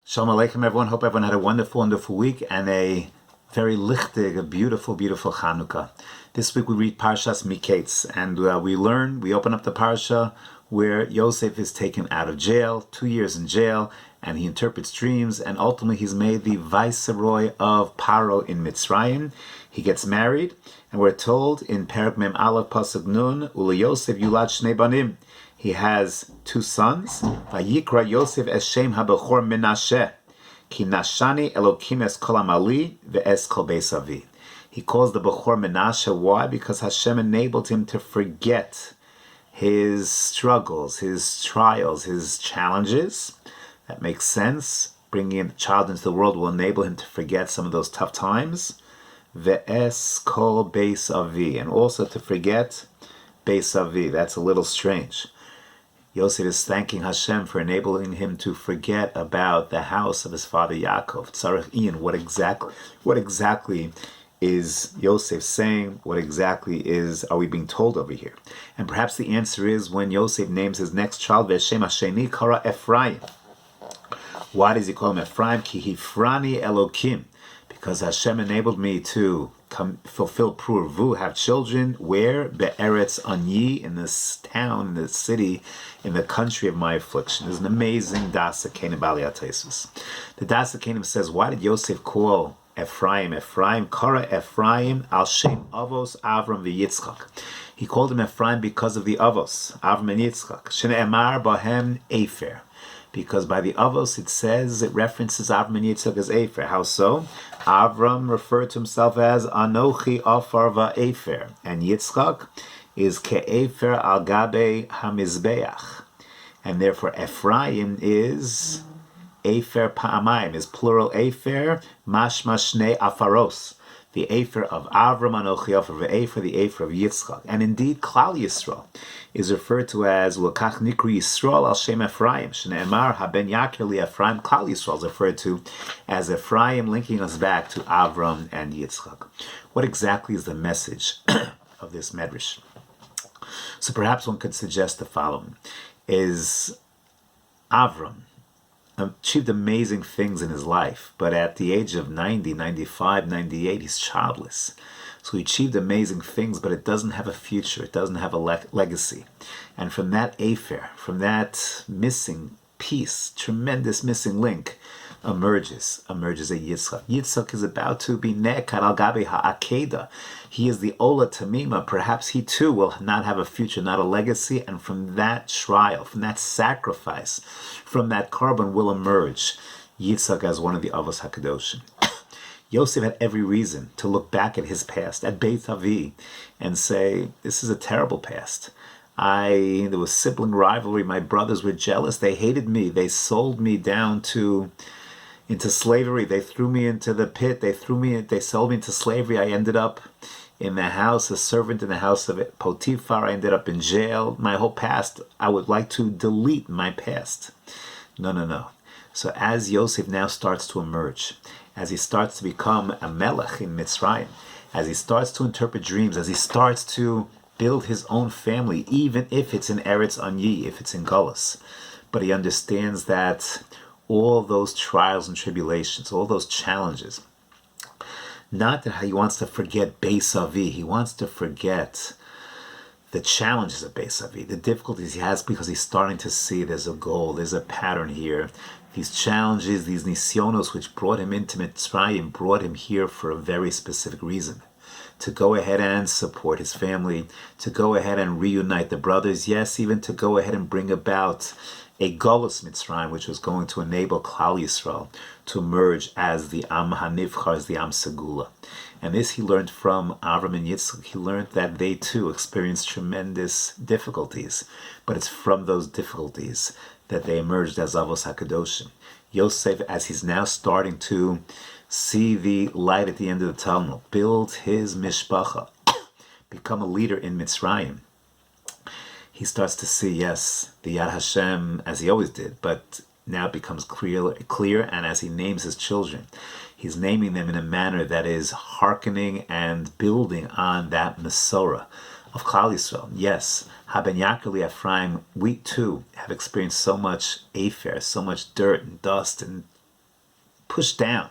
Shalom Aleichem, everyone. Hope everyone had a wonderful, wonderful week and a very lichtig, a beautiful, beautiful Chanukah. This week we read Parshas Miketz, and we open up the Parsha where Yosef is taken out of jail, 2 years in jail, and he interprets dreams, and ultimately he's made the viceroy of Paro in Mitzrayim. He gets married, and we're told in Perek Mem Aleph Pasuk Nun, Ule Yosef Yulad Shnei Banim. He has 2 sons. Vayikra Yosef es Shem HaBechor Menashe, Ki Nashani Elokim es Kol Amali ve'es Kol Beis Avi. He calls the Bechor Menashe. Why? Because Hashem enabled him to forget his struggles, his trials, his challenges. That makes sense. Bringing a child into the world will enable him to forget some of those tough times. Ve'es Kol Beis Avi. And also to forget Beis Avi. That's a little strange. Yosef is thanking Hashem for enabling him to forget about the house of his father Yaakov. Tzarech Ian, what exactly is Yosef saying? What exactly are we being told over here? And perhaps the answer is when Yosef names his next child, Veshem Hasheni Kara Ephraim. Why does he call him Ephraim? Ki Hifrani Elokim. Because Hashem enabled me to fulfill Purvu, have children, where? Be'eretz Anyi, in this town, in this city, in the country of my affliction. There's an amazing Das HaKenim Bali HaTesis. The Das HaKenim says, why did Yosef call Ephraim? Kara Ephraim al Shem Avos Avram v'Yitzchak. He called him Ephraim because of the Avos, Avram and Yitzchak. Shne'emar bahem Efer. Because by the Avos it references Avram and Yitzchak as Efer. How so? Avram referred to himself as Anochi Afar Va'efer, and Yitzchak is Ke'efer al Gabe HaMizbeach. And therefore Ephraim is Efer Pa'amayim, is plural Efer, Mashma Shnei Afaros. The Efer of Avram, Anochi Afar Va'efer, the Efer of Yitzchak. And indeed, Klal Yisrael is referred to as L'kach Nikri Yisrael al Shem Ephraim. Shne'emar haben Yakir li Ephraim. Klal Yisrael is referred to as Ephraim, linking us back to Avram and Yitzchak. What exactly is the message of this medrash? So perhaps one could suggest the following: is Avram achieved amazing things in his life, but at the age of 90, 95, 98, he's childless. So he achieved amazing things, but it doesn't have a future. It doesn't have a legacy. And from that Afer, from that missing piece, tremendous missing link, emerges a Yitzchak. Yitzchak is about to be Ne'ekad al Gabe ha'akeda. He is the Ola Tamima. Perhaps he too will not have a future, not a legacy. And from that trial, from that sacrifice, from that carbon will emerge Yitzchak as one of the Avos HaKadoshim. Yosef had every reason to look back at his past, at Beit Avi, and say, this is a terrible past. There was sibling rivalry. My brothers were jealous. They hated me. They sold me down into slavery. They threw me into the pit. They sold me into slavery. I ended up in the house, a servant in the house of Potiphar. I ended up in jail. My whole past, I would like to delete my past. No. So as Yosef now starts to emerge, as he starts to become a melech in Mitzrayim, as he starts to interpret dreams, as he starts to build his own family, even if it's in Eretz Anyi, if it's in Gullus, but he understands that all those trials and tribulations, all those challenges, not that he wants to forget Beis Avi, he wants to forget the challenges of Beis Avi, the difficulties he has, because he's starting to see there's a goal, there's a pattern here. These challenges, these nisyonos, which brought him into Mitzrayim, brought him here for a very specific reason. To go ahead and support his family, to go ahead and reunite the brothers, yes, even to go ahead and bring about a Golus Mitzrayim, which was going to enable Klal Yisrael to emerge as the Am HaNivchar, as the Am Segula. And this he learned from Avram and Yitzchak. He learned that they too experienced tremendous difficulties, but it's from those difficulties that they emerged as Avos HaKadoshim. Yosef, as he's now starting to see the light at the end of the tunnel, build his mishpacha, become a leader in Mitzrayim, he starts to see, yes, the Yad Hashem, as he always did, but now it becomes clear, and as he names his children, he's naming them in a manner that is hearkening and building on that Masorah of Klal Yisrael. Yes, Haben Yakeli Ephraim, we too have experienced so much afer, so much dirt and dust and pushed down.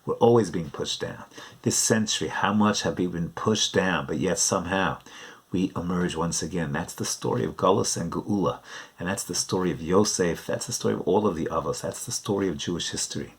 We're always being pushed down. This century, how much have we been pushed down, but yet somehow we emerge once again. That's the story of Galus and Geula, and that's the story of Yosef. That's the story of all of the Avos. That's the story of Jewish history,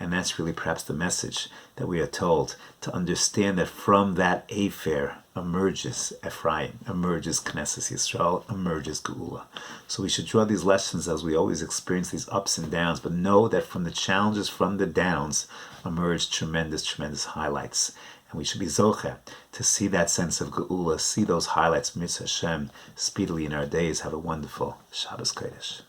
and that's really perhaps the message that we are told, to understand that from that affair emerges Ephraim, emerges Knesset Yisrael, emerges Geula. So we should draw these lessons as we always experience these ups and downs, but know that from the challenges, from the downs, emerge tremendous, tremendous highlights. And we should be zoche to see that sense of Geula, see those highlights, Mitzvah Hashem, speedily in our days. Have a wonderful Shabbos Kodesh.